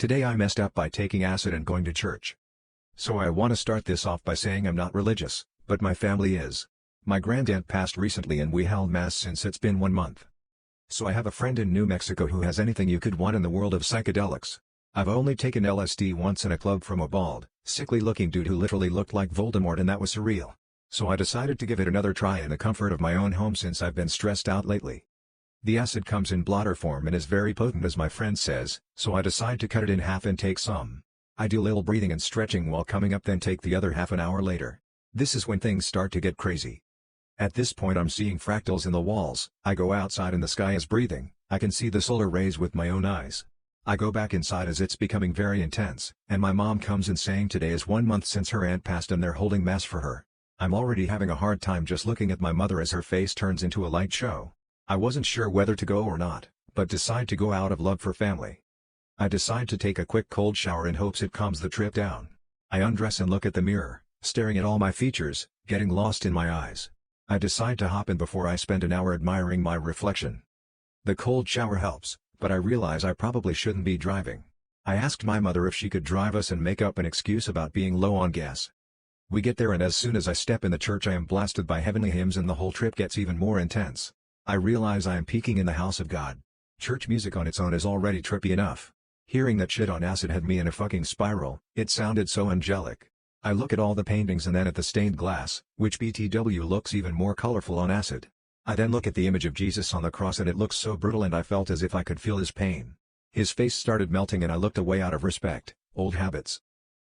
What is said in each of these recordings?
Today I messed up by taking acid and going to church. So I want to start this off by saying I'm not religious, but my family is. My grandaunt passed recently and we held mass since it's been 1 month. So I have a friend in New Mexico who has anything you could want in the world of psychedelics. I've only taken LSD once in a club from a bald, sickly-looking dude who literally looked like Voldemort, and that was surreal. So I decided to give it another try in the comfort of my own home since I've been stressed out lately. The acid comes in blotter form and is very potent as my friend says, so I decide to cut it in half and take some. I do little breathing and stretching while coming up, then take the other half an hour later. This is when things start to get crazy. At this point I'm seeing fractals in the walls. I go outside and the sky is breathing. I can see the solar rays with my own eyes. I go back inside as it's becoming very intense, and my mom comes in saying today is 1 month since her aunt passed and they're holding mass for her. I'm already having a hard time just looking at my mother as her face turns into a light show. I wasn't sure whether to go or not, but decide to go out of love for family. I decide to take a quick cold shower in hopes it calms the trip down. I undress and look at the mirror, staring at all my features, getting lost in my eyes. I decide to hop in before I spend an hour admiring my reflection. The cold shower helps, but I realize I probably shouldn't be driving. I asked my mother if she could drive us and make up an excuse about being low on gas. We get there and as soon as I step in the church I am blasted by heavenly hymns and the whole trip gets even more intense. I realize I am peaking in the house of God. Church music on its own is already trippy enough. Hearing that shit on acid had me in a fucking spiral. It sounded so angelic. I look at all the paintings and then at the stained glass, which BTW looks even more colorful on acid. I then look at the image of Jesus on the cross and it looks so brutal and I felt as if I could feel his pain. His face started melting and I looked away out of respect. Old habits.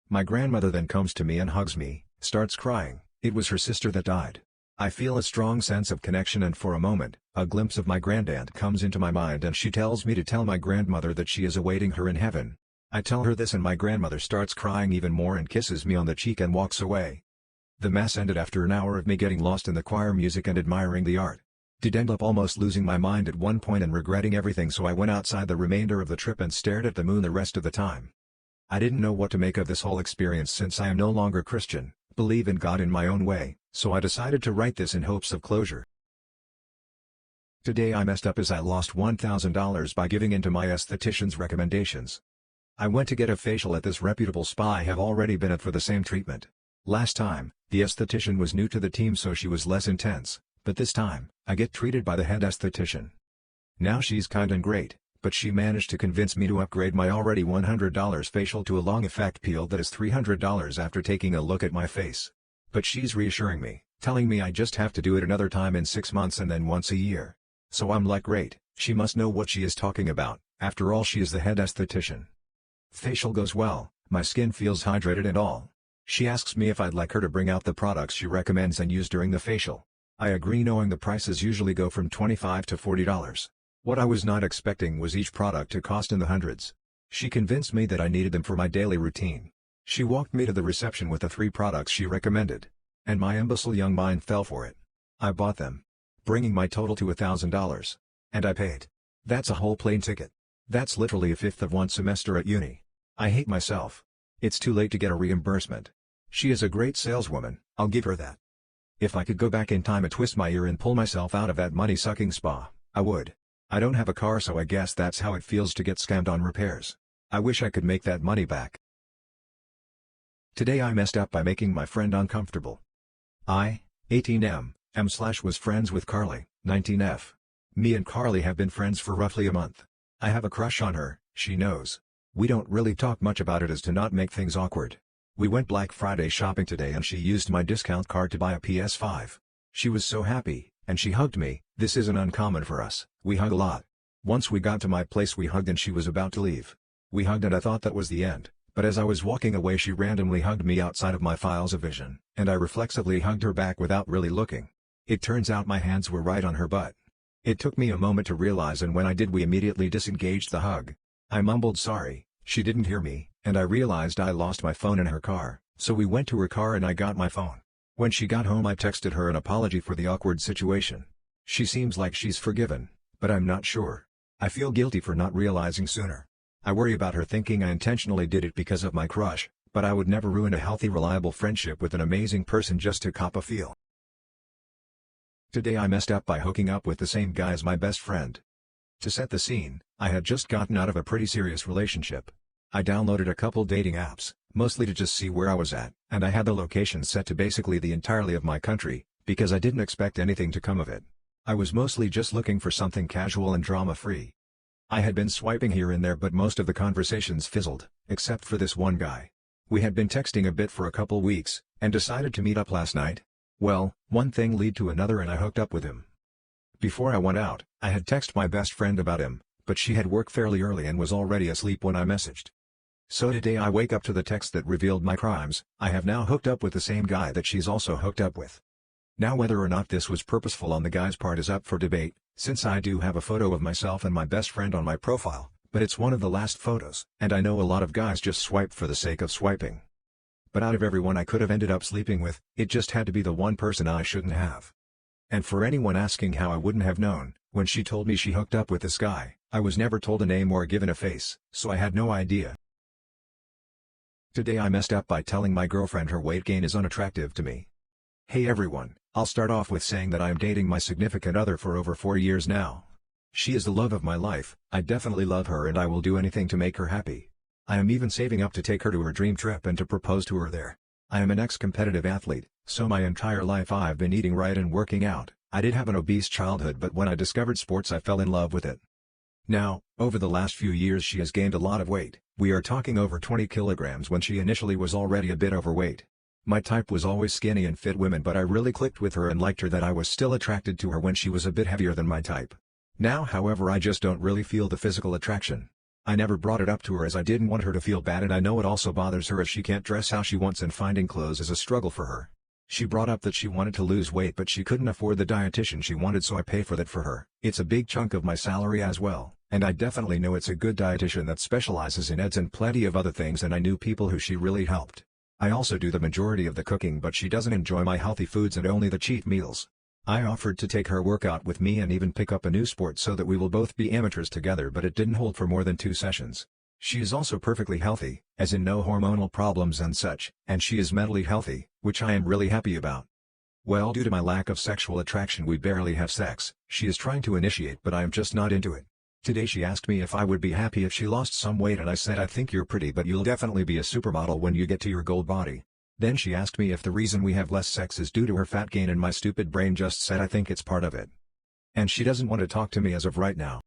My grandmother then comes to me and hugs me, starts crying. It was her sister that died. I feel a strong sense of connection and for a moment, a glimpse of my grandaunt comes into my mind and she tells me to tell my grandmother that she is awaiting her in heaven. I tell her this and my grandmother starts crying even more and kisses me on the cheek and walks away. The mass ended after an hour of me getting lost in the choir music and admiring the art. Did end up almost losing my mind at one point and regretting everything, so I went outside the remainder of the trip and stared at the moon the rest of the time. I didn't know what to make of this whole experience since I am no longer Christian, believe in God in my own way, so I decided to write this in hopes of closure. Today I messed up as I lost $1,000 by giving in to my esthetician's recommendations. I went to get a facial at this reputable spa I have already been at for the same treatment. Last time, the esthetician was new to the team so she was less intense, but this time, I get treated by the head esthetician. Now she's kind and great, but she managed to convince me to upgrade my already $100 facial to a long effect peel that is $300 after taking a look at my face. But she's reassuring me, telling me I just have to do it another time in 6 months and then once a year. So I'm like, great, she must know what she is talking about, after all she is the head esthetician. Facial goes well, my skin feels hydrated and all. She asks me if I'd like her to bring out the products she recommends and use during the facial. I agree, knowing the prices usually go from $25 to $40. What I was not expecting was each product to cost in the hundreds. She convinced me that I needed them for my daily routine. She walked me to the reception with the 3 products she recommended. And my imbecile young mind fell for it. I bought them, bringing my total to $1,000. And I paid. That's a whole plane ticket. That's literally a fifth of 1 semester at uni. I hate myself. It's too late to get a reimbursement. She is a great saleswoman, I'll give her that. If I could go back in time and twist my ear and pull myself out of that money-sucking spa, I would. I don't have a car, so I guess that's how it feels to get scammed on repairs. I wish I could make that money back. Today I messed up by making my friend uncomfortable. I, 18M, was friends with Carly, 19F. Me and Carly have been friends for roughly a month. I have a crush on her, she knows. We don't really talk much about it as to not make things awkward. We went Black Friday shopping today and she used my discount card to buy a PS5. She was so happy, and she hugged me. This isn't uncommon for us, we hug a lot. Once we got to my place we hugged and she was about to leave. We hugged and I thought that was the end, but as I was walking away she randomly hugged me outside of my fields of vision, and I reflexively hugged her back without really looking. It turns out my hands were right on her butt. It took me a moment to realize, and when I did we immediately disengaged the hug. I mumbled sorry, she didn't hear me, and I realized I lost my phone in her car, so we went to her car and I got my phone. When she got home I texted her an apology for the awkward situation. She seems like she's forgiven, but I'm not sure. I feel guilty for not realizing sooner. I worry about her thinking I intentionally did it because of my crush, but I would never ruin a healthy, reliable friendship with an amazing person just to cop a feel. Today I messed up by hooking up with the same guy as my best friend. To set the scene, I had just gotten out of a pretty serious relationship. I downloaded a couple dating apps, mostly to just see where I was at, and I had the location set to basically the entirety of my country, because I didn't expect anything to come of it. I was mostly just looking for something casual and drama-free. I had been swiping here and there but most of the conversations fizzled, except for this one guy. We had been texting a bit for a couple weeks, and decided to meet up last night. Well, one thing led to another and I hooked up with him. Before I went out, I had texted my best friend about him, but she had work fairly early and was already asleep when I messaged. So today I wake up to the text that revealed my crimes. I have now hooked up with the same guy that she's also hooked up with. Now whether or not this was purposeful on the guy's part is up for debate, since I do have a photo of myself and my best friend on my profile, but it's one of the last photos, and I know a lot of guys just swipe for the sake of swiping. But out of everyone I could have ended up sleeping with, it just had to be the one person I shouldn't have. And for anyone asking how I wouldn't have known, when she told me she hooked up with this guy, I was never told a name or given a face, so I had no idea. Today I messed up by telling my girlfriend her weight gain is unattractive to me. Hey everyone, I'll start off with saying that I am dating my significant other for over 4 years now. She is the love of my life, I definitely love her and I will do anything to make her happy. I am even saving up to take her to her dream trip and to propose to her there. I am an ex-competitive athlete, so my entire life I've been eating right and working out. I did have an obese childhood but when I discovered sports I fell in love with it. Now, over the last few years she has gained a lot of weight, we are talking over 20 kilograms when she initially was already a bit overweight. My type was always skinny and fit women but I really clicked with her and liked her that I was still attracted to her when she was a bit heavier than my type. Now however I just don't really feel the physical attraction. I never brought it up to her as I didn't want her to feel bad and I know it also bothers her if she can't dress how she wants and finding clothes is a struggle for her. She brought up that she wanted to lose weight but she couldn't afford the dietitian she wanted so I pay for that for her. It's a big chunk of my salary as well, and I definitely know it's a good dietitian that specializes in eds and plenty of other things and I knew people who she really helped. I also do the majority of the cooking but she doesn't enjoy my healthy foods and only the cheat meals. I offered to take her workout with me and even pick up a new sport so that we will both be amateurs together but it didn't hold for more than 2 sessions. She is also perfectly healthy, as in no hormonal problems and such, and she is mentally healthy, which I am really happy about. Well, due to my lack of sexual attraction we barely have sex. She is trying to initiate but I am just not into it. Today she asked me if I would be happy if she lost some weight and I said I think you're pretty but you'll definitely be a supermodel when you get to your goal body. Then she asked me if the reason we have less sex is due to her fat gain and my stupid brain just said I think it's part of it. And she doesn't want to talk to me as of right now.